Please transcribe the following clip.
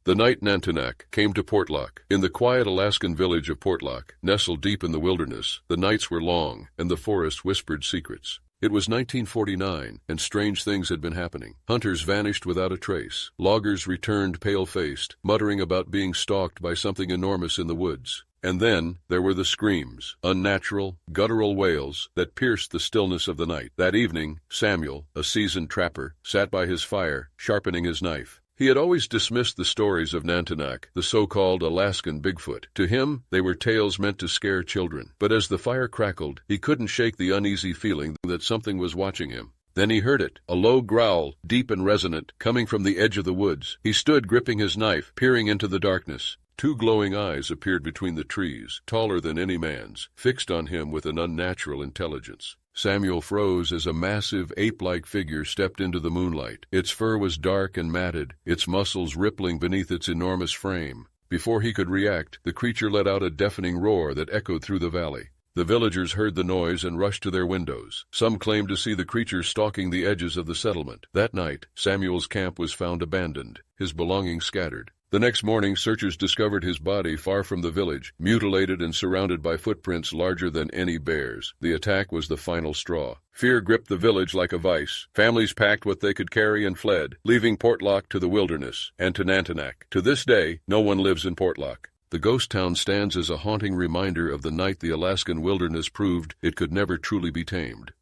The night Nantinaq came to Portlock. In the quiet Alaskan village of Portlock, nestled deep in the wilderness, the nights were long, and the forest whispered secrets. It was 1949, and strange things had been happening. Hunters vanished without a trace. Loggers returned pale-faced, muttering about being stalked by something enormous in the woods. And then there were the screams, unnatural, guttural wails that pierced the stillness of the night. That evening, Samuel, a seasoned trapper, sat by his fire, sharpening his knife. He had always dismissed the stories of Nantinaq, the so-called Alaskan Bigfoot. To him, they were tales meant to scare children. But as the fire crackled, he couldn't shake the uneasy feeling that something was watching him. Then he heard it, a low growl, deep and resonant, coming from the edge of the woods. He stood gripping his knife, peering into the darkness. Two glowing eyes appeared between the trees, taller than any man's, fixed on him with an unnatural intelligence. Samuel froze as a massive, ape-like figure stepped into the moonlight. Its fur was dark and matted, its muscles rippling beneath its enormous frame. Before he could react, the creature let out a deafening roar that echoed through the valley. The villagers heard the noise and rushed to their windows. Some claimed to see the creature stalking the edges of the settlement. That night, Samuel's camp was found abandoned, his belongings scattered. The next morning, searchers discovered his body far from the village, mutilated and surrounded by footprints larger than any bear's. The attack was the final straw. Fear gripped the village like a vice. Families packed what they could carry and fled, leaving Portlock to the wilderness and to Nantinaq. To this day, no one lives in Portlock. The ghost town stands as a haunting reminder of the night the Alaskan wilderness proved it could never truly be tamed.